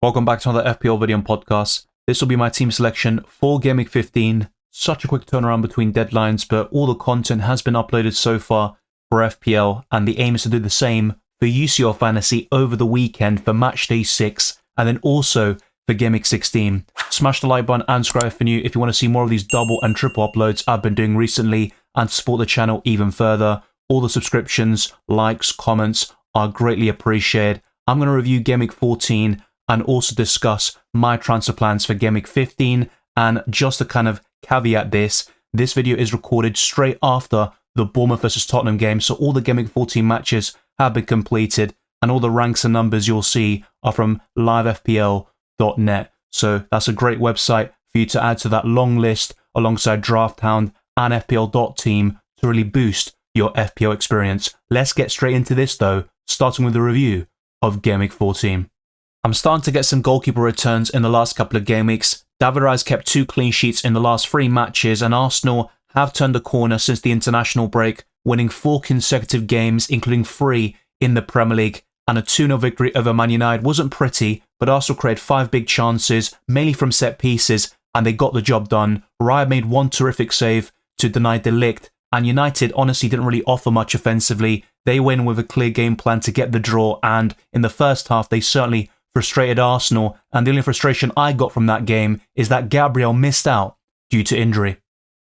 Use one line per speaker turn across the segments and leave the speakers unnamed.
Welcome back to another FPL video and podcast. This will be my team selection for Game Week 15. Such a quick turnaround between deadlines, but all the content has been uploaded so far for FPL, and the aim is to do the same for UCL Fantasy over the weekend for Match Day 6, and then also for Game Week 16. Smash the like button and subscribe for new if you want to see more of these double and triple uploads I've been doing recently and support the channel even further. All the subscriptions, likes, comments are greatly appreciated. I'm going to review Game Week 14 and also discuss my transfer plans for Game Week 15. And just to kind of caveat this video is recorded straight after the Bournemouth versus Tottenham game, so all the Game Week 14 matches have been completed, and all the ranks and numbers you'll see are from livefpl.net. So that's a great website for you to add to that long list alongside Drafthound and FPL.team to really boost your FPL experience. Let's get straight into this though, starting with the review of Game Week 14. I'm starting to get some goalkeeper returns in the last couple of game weeks. David Raya kept 2 clean sheets in the last 3 matches, and Arsenal have turned the corner since the international break, winning 4 consecutive games, including 3 in the Premier League, and a 2-0 victory over Man United wasn't pretty, but Arsenal created 5 big chances, mainly from set pieces, and they got the job done. Raya made 1 terrific save to deny De Ligt, and United honestly didn't really offer much offensively. They win with a clear game plan to get the draw, and in the first half they certainly frustrated Arsenal, and the only frustration I got from that game is that Gabriel missed out due to injury.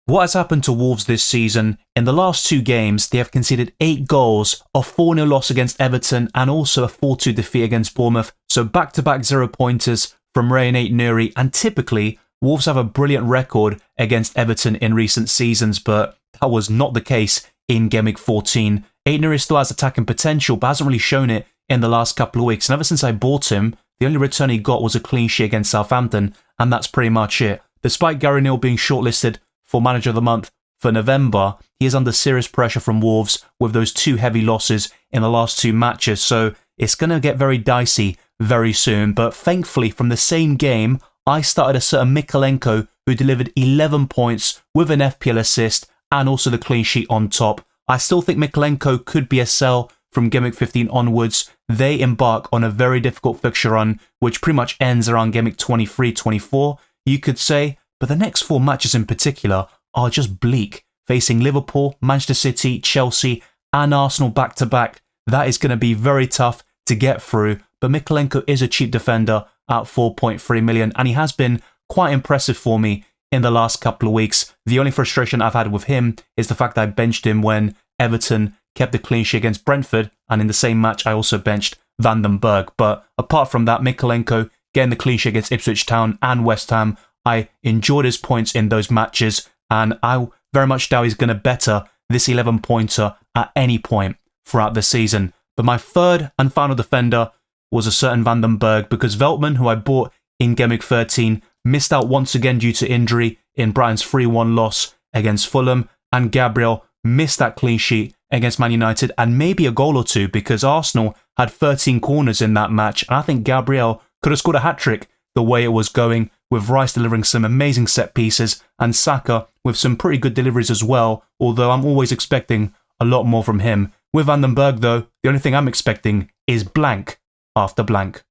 What has happened to Wolves this season? In the last 2 games, they have conceded 8 goals, a 4-0 loss against Everton, and also a 4-2 defeat against Bournemouth, so back-to-back 0-pointers from Ray and Aït-Nouri, and typically, Wolves have a brilliant record against Everton in recent seasons, but that was not the case in Game Week 14. Aït-Nouri still has attacking potential, but hasn't really shown it in the last couple of weeks, and ever since I bought him, the only return he got was a clean sheet against Southampton, and that's pretty much it. Despite Gary Neal being shortlisted for Manager of the Month for November, he is under serious pressure from Wolves with those 2 heavy losses in the last 2 matches, so it's going to get very dicey very soon. But thankfully, from the same game, I started a certain Mykolenko who delivered 11 points with an FPL assist and also the clean sheet on top. I still think Mykolenko could be a sell from Game Week 15 onwards. They embark on a very difficult fixture run, which pretty much ends around Game Week 23-24, you could say, but the next 4 matches in particular are just bleak, facing Liverpool, Manchester City, Chelsea, and Arsenal back-to-back. That is going to be very tough to get through, but Mykolenko is a cheap defender at 4.3 million, and he has been quite impressive for me in the last couple of weeks. The only frustration I've had with him is the fact that I benched him when Everton kept the clean sheet against Brentford, and in the same match I also benched Van den Berg. But apart from that, Mykolenko getting the clean sheet against Ipswich Town and West Ham, I enjoyed his points in those matches, and I very much doubt he's going to better this 11-pointer at any point throughout the season. But my third and final defender was a certain Van den Berg, because Veltman, who I bought in Game Week 13, missed out once again due to injury in Brighton's 3-1 loss against Fulham, and Gabriel missed that clean sheet against Man United and maybe a goal or 2, because Arsenal had 13 corners in that match, and I think Gabriel could have scored a hat-trick the way it was going, with Rice delivering some amazing set pieces and Saka with some pretty good deliveries as well, although I'm always expecting a lot more from him. With Van den Berg though, the only thing I'm expecting is blank after blank.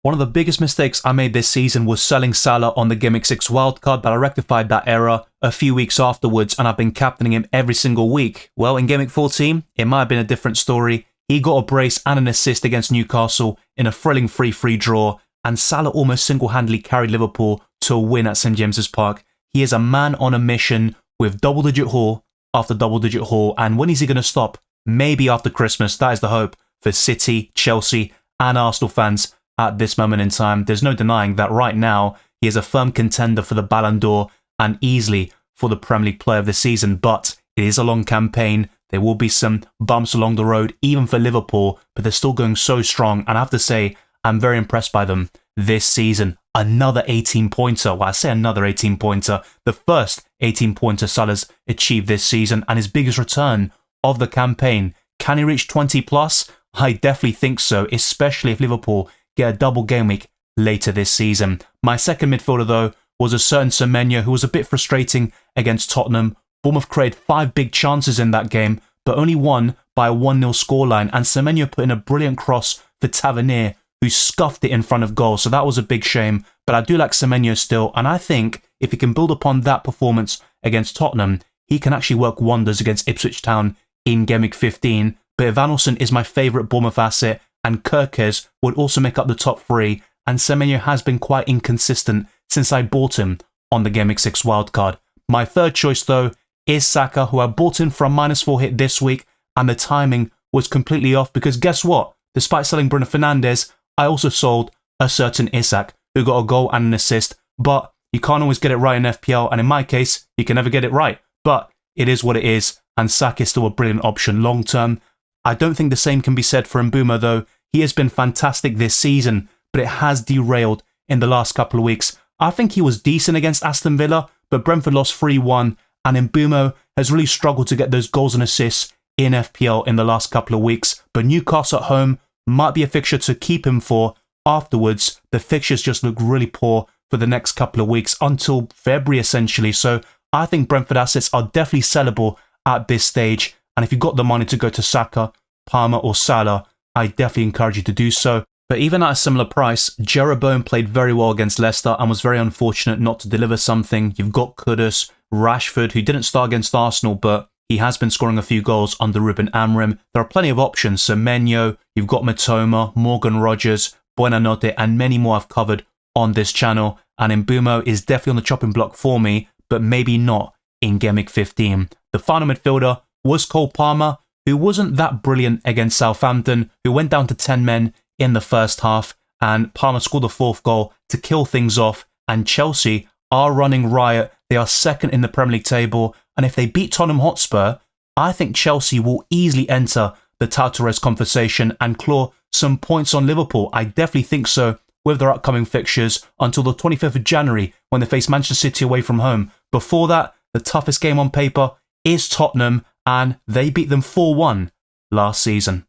One of the biggest mistakes I made this season was selling Salah on the Game Week 6 wildcard, but I rectified that error a few weeks afterwards, and I've been captaining him every single week. Well, in Game Week 14, it might have been a different story. He got a brace and an assist against Newcastle in a thrilling 3-3 draw, and Salah almost single-handedly carried Liverpool to a win at St James's Park. He is a man on a mission with double-digit haul after double-digit haul, and when is he going to stop? Maybe after Christmas. That is the hope for City, Chelsea, and Arsenal fans at this moment in time. There's no denying that right now he is a firm contender for the Ballon d'Or and easily for the Premier League Player of the Season, but it is a long campaign. There will be some bumps along the road, even for Liverpool, but they're still going so strong, and I have to say, I'm very impressed by them this season. Another 18-pointer. Well, I say another 18-pointer. The first 18-pointer Salah's achieved this season, and his biggest return of the campaign. Can he reach 20 plus? I definitely think so, especially if Liverpool get a double game week later this season. My second midfielder though was a certain Semenyo, who was a bit frustrating against Tottenham. Bournemouth created 5 big chances in that game, but only won by a 1-0 scoreline, and Semenyo put in a brilliant cross for Tavernier, who scuffed it in front of goal, so that was a big shame. But I do like Semenyo still, and I think if he can build upon that performance against Tottenham, he can actually work wonders against Ipswich Town in Gameweek 15. But Evanilson is my favourite Bournemouth asset, and Kirkes would also make up the top 3, and Semenyo has been quite inconsistent since I bought him on the Gameweek 6 wildcard. My third choice though is Saka, who I bought in for a -4 hit this week, and the timing was completely off because guess what? Despite selling Bruno Fernandes, I also sold a certain Isak, who got a goal and an assist, but you can't always get it right in FPL, and in my case, you can never get it right. But it is what it is, and Saka is still a brilliant option long term. I don't think the same can be said for Mbeumo though. He has been fantastic this season, but it has derailed in the last couple of weeks. I think he was decent against Aston Villa, but Brentford lost 3-1, and Mbeumo has really struggled to get those goals and assists in FPL in the last couple of weeks. But Newcastle at home might be a fixture to keep him for. Afterwards, the fixtures just look really poor for the next couple of weeks until February essentially. So I think Brentford assets are definitely sellable at this stage. And if you've got the money to go to Saka, Palmer or Salah, I definitely encourage you to do so. But even at a similar price, Jeroboam played very well against Leicester and was very unfortunate not to deliver something. You've got Kudus, Rashford, who didn't start against Arsenal, but he has been scoring a few goals under Ruben Amorim. There are plenty of options. Semenyo, you've got Matoma, Morgan Rogers, Buonanotte, and many more I've covered on this channel. And Mbeumo is definitely on the chopping block for me, but maybe not in Gameweek 15. The final midfielder was Cole Palmer, who wasn't that brilliant against Southampton, who went down to 10 men in the first half, and Palmer scored the 4th goal to kill things off, and Chelsea are running riot. They are second in the Premier League table, and if they beat Tottenham Hotspur, I think Chelsea will easily enter the Tartares conversation and claw some points on Liverpool. I definitely think so with their upcoming fixtures until the 25th of January when they face Manchester City away from home. Before that, the toughest game on paper is Tottenham, and they beat them 4-1 last season.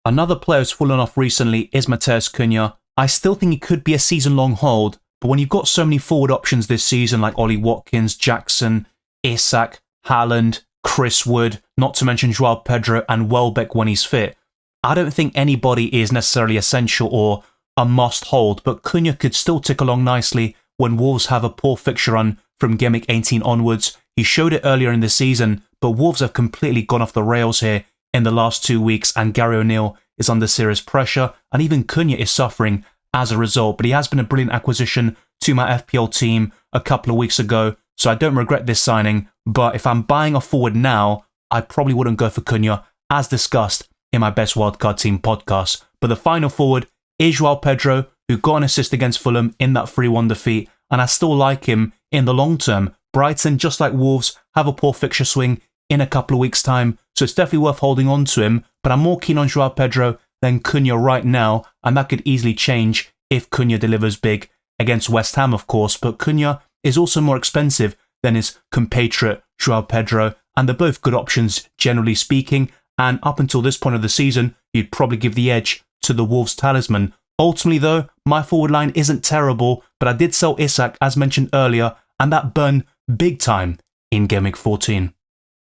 Another player who's fallen off recently is Matheus Cunha. I still think he could be a season-long hold, but when you've got so many forward options this season like Ollie Watkins, Jackson, Isak, Haaland, Chris Wood, not to mention Joao Pedro and Welbeck when he's fit, I don't think anybody is necessarily essential or a must hold, but Cunha could still tick along nicely when Wolves have a poor fixture run from Gameweek 18 onwards. He showed it earlier in the season, but Wolves have completely gone off the rails here in the last 2 weeks, and Gary O'Neill is under serious pressure, and even Cunha is suffering as a result. But he has been a brilliant acquisition to my FPL team a couple of weeks ago, so I don't regret this signing. But if I'm buying a forward now, I probably wouldn't go for Cunha, as discussed in my Best Wildcard Team podcast. But the final forward is Joao Pedro, who got an assist against Fulham in that 3-1 defeat, and I still like him in the long term. Brighton, just like Wolves, have a poor fixture swing in a couple of weeks' time, so it's definitely worth holding on to him, but I'm more keen on Joao Pedro than Cunha right now, and that could easily change if Cunha delivers big against West Ham, of course, but Cunha is also more expensive than his compatriot Joao Pedro, and they're both good options, generally speaking, and up until this point of the season, you'd probably give the edge to the Wolves talisman. Ultimately, though, my forward line isn't terrible, but I did sell Isak, as mentioned earlier, and that burned big time in Gameweek 14.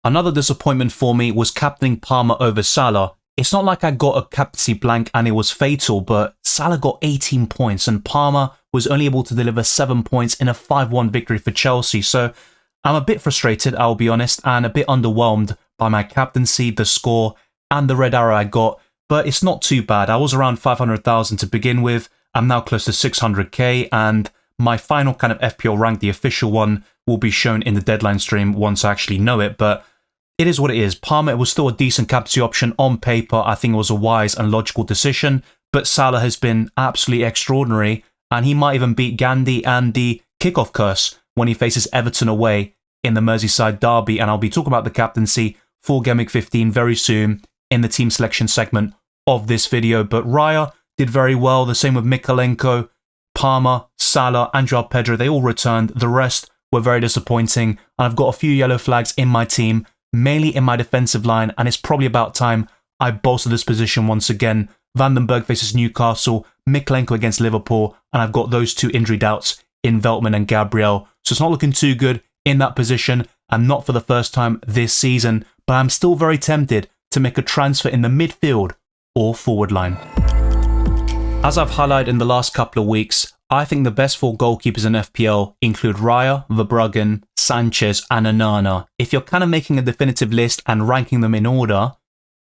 Another disappointment for me was captaining Palmer over Salah. It's not like I got a captaincy blank and it was fatal, but Salah got 18 points and Palmer was only able to deliver 7 points in a 5-1 victory for Chelsea. So I'm a bit frustrated, I'll be honest, and a bit underwhelmed by my captaincy, the score, and the red arrow I got. But it's not too bad. I was around 500,000 to begin with. I'm now close to 600k, and my final kind of FPL rank, the official one, will be shown in the deadline stream once I actually know it. But it is what it is. Palmer was still a decent captaincy option on paper. I think it was a wise and logical decision. But Salah has been absolutely extraordinary, and he might even beat Gandhi and the kickoff curse when he faces Everton away in the Merseyside derby. And I'll be talking about the captaincy for Gameweek 15 very soon in the team selection segment of this video. But Raya did very well. The same with Mikalenko, Palmer, Salah, and Joao Pedro. They all returned. The rest were very disappointing. And I've got a few yellow flags in my team, mainly in my defensive line, and it's probably about time I bolster this position once again. Vandenberg faces Newcastle, Mikalenko against Liverpool, and I've got those two injury doubts in Veltman and Gabriel. So it's not looking too good in that position, and not for the first time this season, but I'm still very tempted to make a transfer in the midfield or forward line. As I've highlighted in the last couple of weeks, I think the best 4 goalkeepers in FPL include Raya, Verbruggen, Sanchez and Onana. If you're kind of making a definitive list and ranking them in order,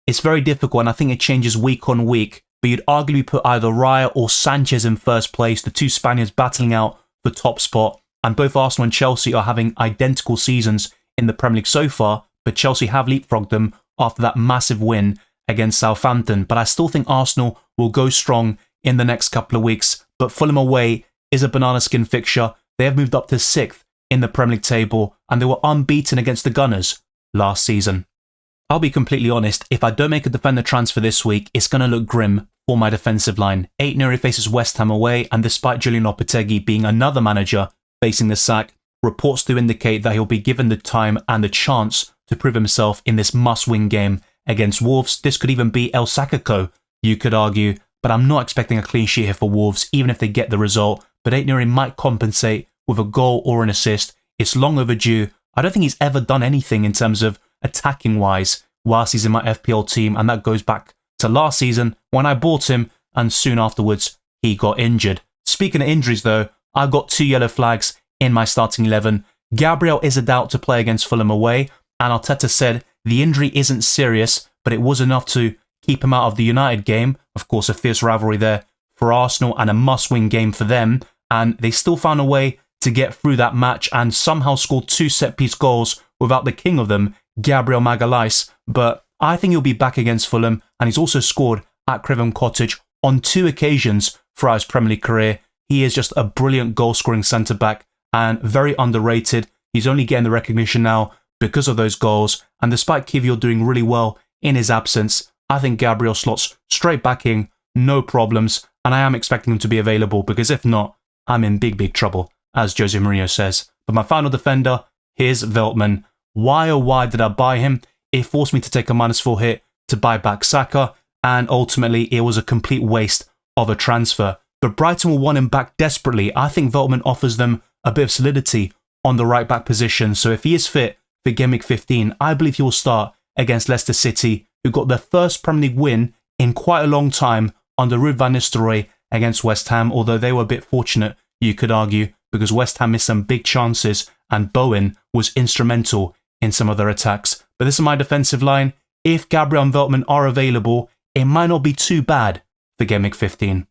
it's very difficult and I think it changes week on week, but you'd arguably put either Raya or Sanchez in first place, the 2 Spaniards battling out the top spot, and both Arsenal and Chelsea are having identical seasons in the Premier League so far, but Chelsea have leapfrogged them after that massive win against Southampton. But I still think Arsenal will go strong in the next couple of weeks, but Fulham away is a banana skin fixture. They have moved up to 6th in the Premier League table and they were unbeaten against the Gunners last season. I'll be completely honest, if I don't make a defender transfer this week, it's going to look grim for my defensive line. Aït-Nouri faces West Ham away, and despite Julian Lopetegui being another manager facing the sack, reports do indicate that he'll be given the time and the chance to prove himself in this must-win game against Wolves. This could even be El Sakako, you could argue, but I'm not expecting a clean sheet here for Wolves, even if they get the result. But Aït-Nouri might compensate with a goal or an assist. It's long overdue. I don't think he's ever done anything in terms of attacking-wise whilst he's in my FPL team, and that goes back to last season when I bought him, and soon afterwards he got injured. Speaking of injuries though, I got 2 yellow flags in my starting 11. Gabriel is a doubt to play against Fulham away, and Arteta said the injury isn't serious, but it was enough to keep him out of the United game. Of course, a fierce rivalry there for Arsenal and a must-win game for them, and they still found a way to get through that match and somehow scored 2 set-piece goals without the king of them, Gabriel Magalhaes. But I think he'll be back against Fulham, and he's also scored at Craven Cottage on 2 occasions throughout his Premier League career. He is just a brilliant goal-scoring centre-back and very underrated. He's only getting the recognition now because of those goals, and despite Kivior doing really well in his absence, I think Gabriel slots straight back in, no problems, and I am expecting him to be available, because if not, I'm in big trouble, as Jose Mourinho says. But my final defender, here's Veltman. Why oh why did I buy him? It forced me to take a -4 hit to buy back Saka, and ultimately it was a complete waste of a transfer. But Brighton will want him back desperately. I think Veltman offers them a bit of solidity on the right back position, so if he is fit for Gameweek 15, I believe he will start against Leicester City, who got their first Premier League win in quite a long time under Ruud van Nistelrooy against West Ham, although they were a bit fortunate, you could argue, because West Ham missed some big chances and Bowen was instrumental in some of their attacks. But this is my defensive line. If Gabriel and Veltman are available, it might not be too bad for Gameweek 15.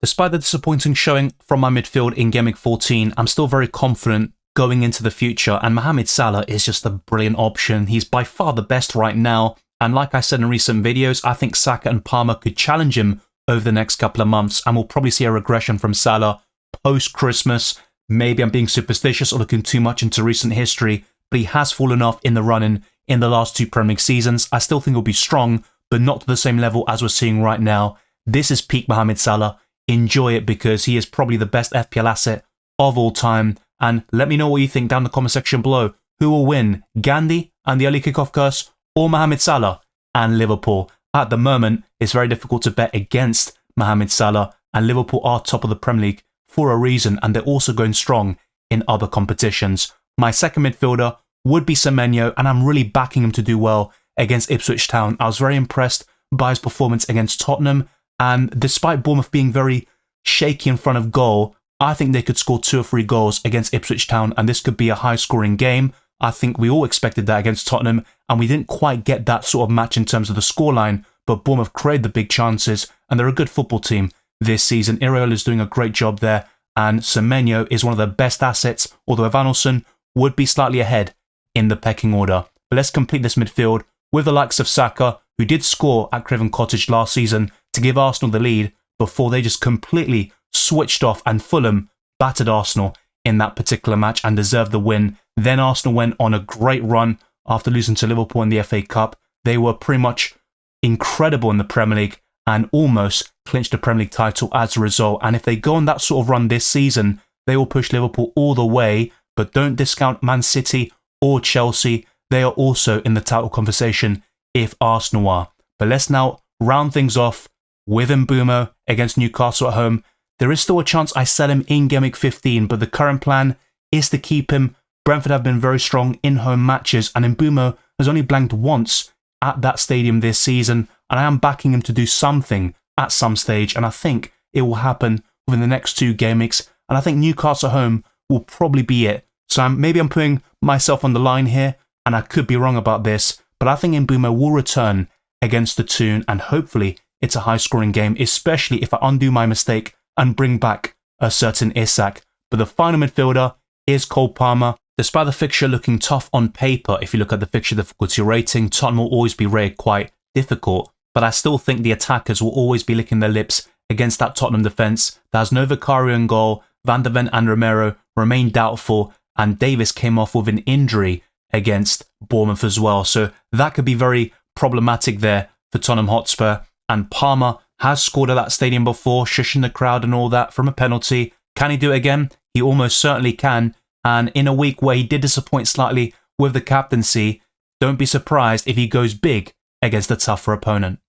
Despite the disappointing showing from my midfield in Gameweek 14, I'm still very confident going into the future, and Mohamed Salah is just a brilliant option. He's by far the best right now, and like I said in recent videos, I think Saka and Palmer could challenge him over the next couple of months, and we'll probably see a regression from Salah post-Christmas. Maybe I'm being superstitious or looking too much into recent history, but he has fallen off in the running in the last 2 Premier League seasons. I still think he'll be strong, but not to the same level as we're seeing right now. This is peak Mohamed Salah. Enjoy it, because he is probably the best FPL asset of all time. And let me know what you think down in the comment section below. Who will win, Gandhi and the early kickoff curse, or Mohamed Salah and Liverpool? At the moment, it's very difficult to bet against Mohamed Salah, and Liverpool are top of the Premier League for a reason, and they're also going strong in other competitions. My second midfielder would be Semenyo, and I'm really backing him to do well against Ipswich Town. I was very impressed by his performance against Tottenham, and despite Bournemouth being very shaky in front of goal, I think they could score 2 or 3 goals against Ipswich Town, and this could be a high-scoring game. I think we all expected that against Tottenham, and we didn't quite get that sort of match in terms of the scoreline, but Bournemouth created the big chances, and they're a good football team this season. Iraola is doing a great job there, and Semenyo is one of their best assets, although Evanilson would be slightly ahead in the pecking order. But let's complete this midfield with the likes of Saka, who did score at Craven Cottage last season to give Arsenal the lead before they just completely switched off, and Fulham battered Arsenal in that particular match and deserved the win. Then Arsenal went on a great run after losing to Liverpool in the FA Cup. They were pretty much incredible in the Premier League and almost clinched the Premier League title as a result. And if they go on that sort of run this season, they will push Liverpool all the way. But don't discount Man City or Chelsea. They are also in the title conversation if Arsenal are. But let's now round things off with Mbeumo against Newcastle at home. There is still a chance I sell him in Gameweek 15, but the current plan is to keep him. Brentford have been very strong in home matches, and Mbeumo has only blanked once at that stadium this season, and I am backing him to do something at some stage, and I think it will happen within the next 2 game weeks, and I think Newcastle at home will probably be it. So maybe I'm putting myself on the line here, and I could be wrong about this, but I think Mbeumo will return against the Toon, and hopefully it's a high-scoring game, especially if I undo my mistake and bring back a certain Isak. But the final midfielder is Cole Palmer. Despite the fixture looking tough on paper, if you look at the fixture difficulty rating, Tottenham will always be rated quite difficult, but I still think the attackers will always be licking their lips against that Tottenham defence that has no Vicario in goal. Van de Ven and Romero remain doubtful, and Davis came off with an injury against Bournemouth as well. So that could be very problematic there for Tottenham Hotspur. And Palmer has scored at that stadium before, shushing the crowd and all that from a penalty. Can he do it again? He almost certainly can. And in a week where he did disappoint slightly with the captaincy, don't be surprised if he goes big against a tougher opponent.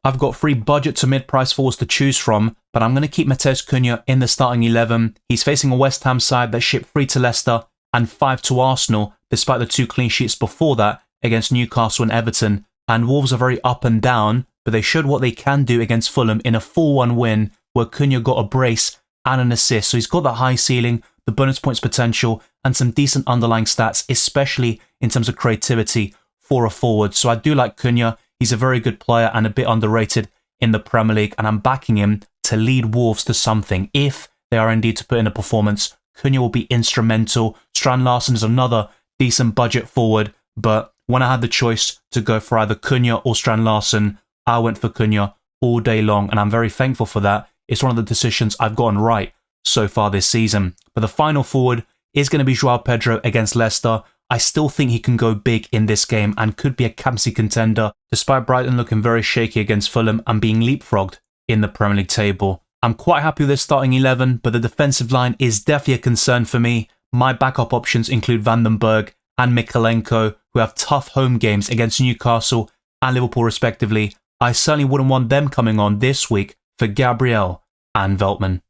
I've got 3 budget to mid-price forwards to choose from, but I'm going to keep Matheus Cunha in the starting 11. He's facing a West Ham side that shipped 3 to Leicester and 5 to Arsenal, despite the 2 clean sheets before that against Newcastle and Everton. And Wolves are very up and down, but they showed what they can do against Fulham in a 4-1 win where Cunha got a brace and an assist. So he's got that high ceiling, the bonus points potential, and some decent underlying stats, especially in terms of creativity for a forward. So I do like Cunha. He's a very good player and a bit underrated in the Premier League, and I'm backing him to lead Wolves to something. If they are indeed to put in a performance, Cunha will be instrumental. Strand Larsen is another decent budget forward, but when I had the choice to go for either Cunha or Strand Larsen, I went for Cunha all day long, and I'm very thankful for that. It's one of the decisions I've gotten right so far this season. But the final forward is going to be Joao Pedro against Leicester. I still think he can go big in this game and could be a captaincy contender, despite Brighton looking very shaky against Fulham and being leapfrogged in the Premier League table. I'm quite happy with this starting 11, but the defensive line is definitely a concern for me. My backup options include Van den Berg and Mykolenko, who have tough home games against Newcastle and Liverpool respectively. I certainly wouldn't want them coming on this week for Gabriel and Veltman.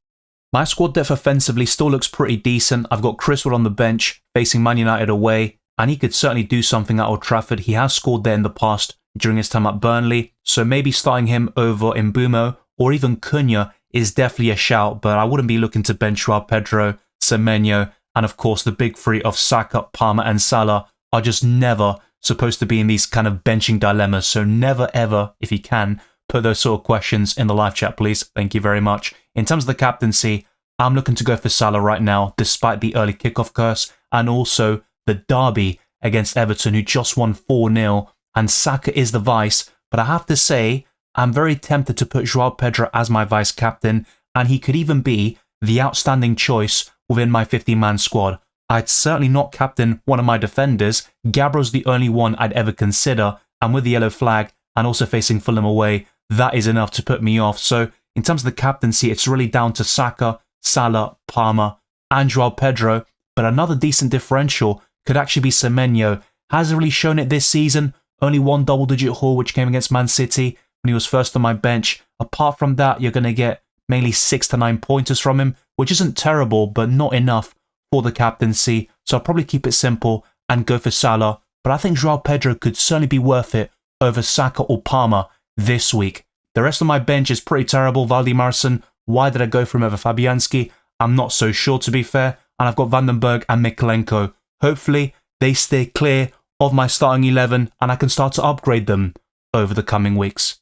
My squad depth offensively still looks pretty decent. I've got Chris Wood on the bench facing Man United away, and he could certainly do something at Old Trafford. He has scored there in the past during his time at Burnley, so maybe starting him over Mbeumo or even Cunha is definitely a shout, but I wouldn't be looking to bench Joao Pedro, Semenyo, and of course the big 3 of Saka, Palmer and Salah are just never supposed to be in these kind of benching dilemmas, so never ever, if you can, put those sort of questions in the live chat, please. Thank you very much. In terms of the captaincy, I'm looking to go for Salah right now, despite the early kickoff curse, and also the derby against Everton, who just won 4-0, and Saka is the vice, but I have to say, I'm very tempted to put Joao Pedro as my vice-captain, and he could even be the outstanding choice within my 15-man squad. I'd certainly not captain one of my defenders. Gabriel's the only one I'd ever consider, and with the yellow flag, and also facing Fulham away, that is enough to put me off. So in terms of the captaincy, it's really down to Saka, Salah, Palmer, and Joao Pedro, but another decent differential could actually be Semenyo. Hasn't really shown it this season, only 1 double-digit haul, which came against Man City when he was first on my bench. Apart from that, you're going to get mainly 6 to 9 pointers from him, which isn't terrible, but not enough for the captaincy. So I'll probably keep it simple and go for Salah, but I think Joao Pedro could certainly be worth it over Saka or Palmer this week. The rest of my bench is pretty terrible. Valdimarsson, why did I go for him over Fabianski? I'm not so sure, to be fair. And I've got Van den Berg and Mykolenko. Hopefully, they stay clear of my starting 11 and I can start to upgrade them over the coming weeks.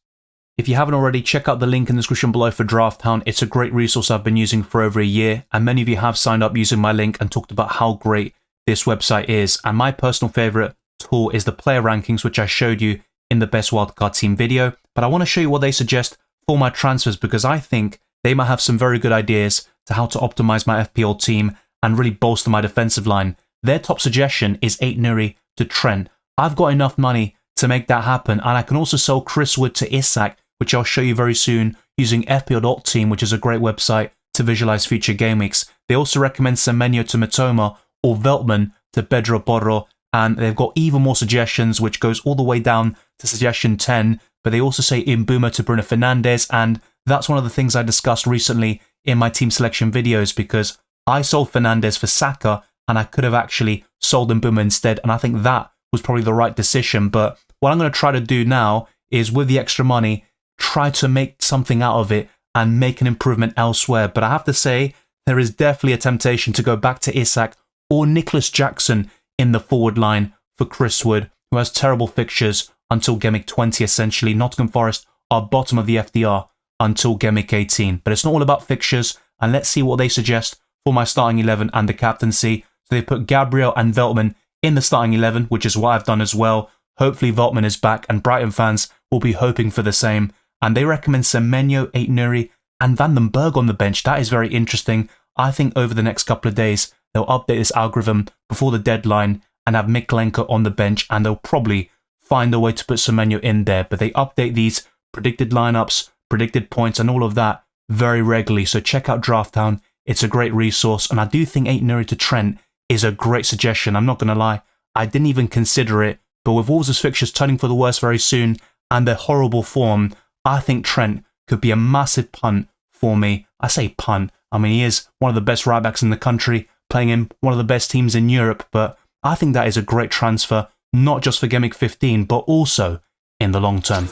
If you haven't already, check out the link in the description below for Drafthound. It's a great resource I've been using for over a year, and many of you have signed up using my link and talked about how great this website is. And my personal favourite tool is the player rankings, which I showed you in the best wildcard team video. But I want to show you what they suggest for my transfers, because I think they might have some very good ideas to how to optimize my FPL team and really bolster my defensive line. Their top suggestion is 8 Nuri to Trent. I've got enough money to make that happen, and I can also sell Chris Wood to Isak, which I'll show you very soon using FPL Team, which is a great website to visualize future game weeks. They also recommend Semenyo to Matoma or Veltman to Pedro Porro, and they've got even more suggestions, which goes all the way down to suggestion 10, but they also say Mbeumo to Bruno Fernandes, and that's one of the things I discussed recently in my team selection videos, because I sold Fernandes for Saka, and I could have actually sold Mbeumo instead, and I think that was probably the right decision. But what I'm going to try to do now is, with the extra money, try to make something out of it and make an improvement elsewhere. But I have to say, there is definitely a temptation to go back to Isak or Nicholas Jackson in the forward line for Chris Wood, who has terrible fixtures until Game Week 20 essentially. Nottingham Forest are bottom of the FDR until Game Week 18. But it's not all about fixtures, and let's see what they suggest for my starting 11 and the captaincy. So they put Gabriel and Veltman in the starting 11, which is what I've done as well. Hopefully Veltman is back, and Brighton fans will be hoping for the same. And they recommend Semenyo, Aït-Nouri, and Van den Berg on the bench. That is very interesting. I think over the next couple of days, they'll update this algorithm before the deadline and have Mykolenko on the bench, and they'll probably find a way to put Semenyo in there. But they update these predicted lineups, predicted points, and all of that very regularly. So check out Drafthound. It's a great resource, and I do think Aït-Nouri to Trent is a great suggestion. I'm not going to lie, I didn't even consider it, but with Wolves' fixtures turning for the worse very soon and their horrible form, I think Trent could be a massive punt for me. I say punt, I mean he is one of the best right backs in the country, playing in one of the best teams in Europe, but I think that is a great transfer, not just for Game Week 15, but also in the long term.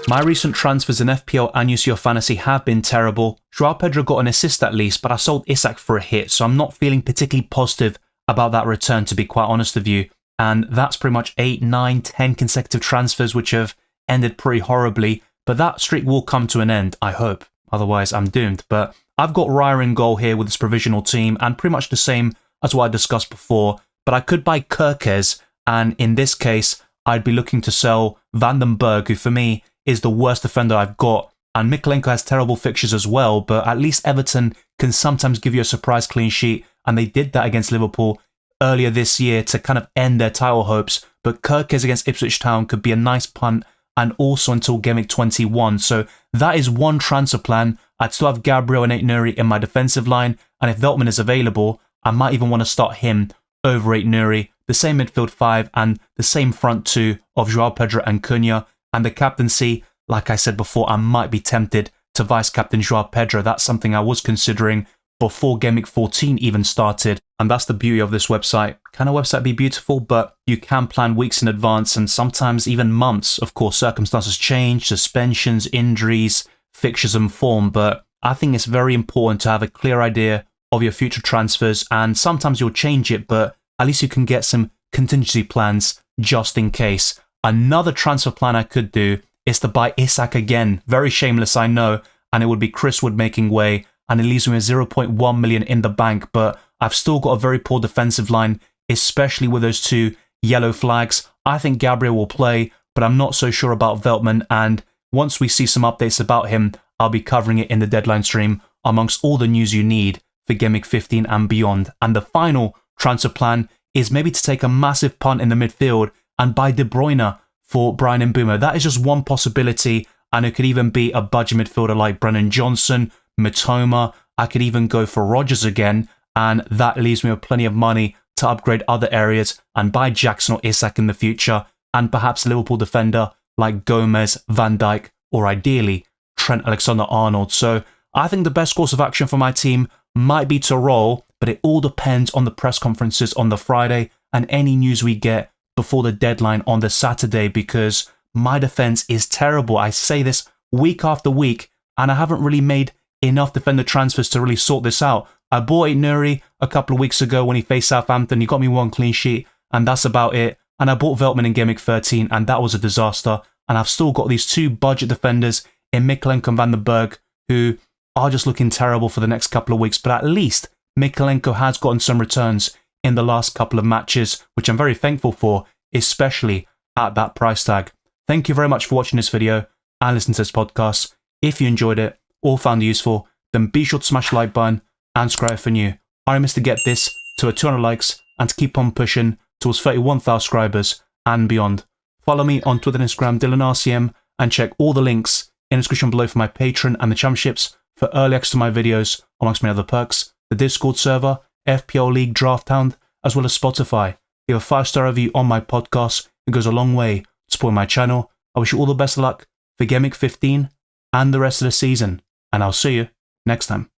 My recent transfers in FPL and UCL Fantasy have been terrible. João Pedro got an assist at least, but I sold Isak for a hit, so I'm not feeling particularly positive about that return, to be quite honest with you. And that's pretty much 8, 9, 10 consecutive transfers which have ended pretty horribly, but that streak will come to an end, I hope. Otherwise, I'm doomed. But I've got Raya in goal here with this provisional team, and pretty much the same as what I discussed before, but I could buy Kirkes, and in this case, I'd be looking to sell Van den Berg, who for me is the worst defender I've got, and Mykolenko has terrible fixtures as well, but at least Everton can sometimes give you a surprise clean sheet, and they did that against Liverpool earlier this year to kind of end their title hopes. But Kirkes against Ipswich Town could be a nice punt, and also until Game Week 21. So that is one transfer plan. I'd still have Gabriel and Aït-Nouri in my defensive line, and if Veltman is available, I might even want to start him over Aït-Nouri. The same midfield 5 and the same front 2 of João Pedro and Cunha. And the captaincy, like I said before, I might be tempted to vice-captain João Pedro. That's something I was considering before Game Week 14 even started. And that's the beauty of this website. Can a website be beautiful? But you can plan weeks in advance and sometimes even months. Of course, circumstances change, suspensions, injuries, fixtures and form. But I think it's very important to have a clear idea of your future transfers. And sometimes you'll change it, but at least you can get some contingency plans just in case. Another transfer plan I could do is to buy Isak again. Very shameless, I know, and it would be Chris Wood making way, and it leaves me with 0.1 million in the bank, but I've still got a very poor defensive line, especially with those 2 yellow flags. I think Gabriel will play, but I'm not so sure about Veltman, and once we see some updates about him, I'll be covering it in the deadline stream amongst all the news you need for Game Week 15 and beyond. And the final transfer plan is maybe to take a massive punt in the midfield and buy De Bruyne for Bryan Mbeumo. That is just one possibility, and it could even be a budget midfielder like Brennan Johnson, Mitoma. I could even go for Rodgers again, and that leaves me with plenty of money to upgrade other areas and buy Jackson or Isak in the future, and perhaps a Liverpool defender like Gomez, Van Dijk, or ideally Trent Alexander-Arnold. So I think the best course of action for my team might be to roll, but it all depends on the press conferences on the Friday and any news we get before the deadline on the Saturday, because my defense is terrible. I say this week after week, and I haven't really made enough defender transfers to really sort this out. I bought Aït-Nouri a couple of weeks ago when he faced Southampton. He got me 1 clean sheet, and that's about it. And I bought Veltman in Game Week 13, and that was a disaster. And I've still got these 2 budget defenders in Mykolenko and Van den Berg, who are just looking terrible for the next couple of weeks. But at least Mykolenko has gotten some returns in the last couple of matches, which I'm very thankful for, especially at that price tag. Thank you very much for watching this video and listening to this podcast. If you enjoyed it or found it useful, then be sure to smash the like button and subscribe if you're new. I promise to get this to 200 likes and to keep on pushing towards 31,000 subscribers and beyond. Follow me on Twitter and Instagram, DylanRCM, and check all the links in the description below for my Patreon and the championships for early access to my videos, amongst many other perks, the Discord server, FPL League Drafthound, as well as Spotify. Leave a 5-star review on my podcast. It goes a long way to support my channel. I wish you all the best of luck for Game Week 15 and the rest of the season, and I'll see you next time.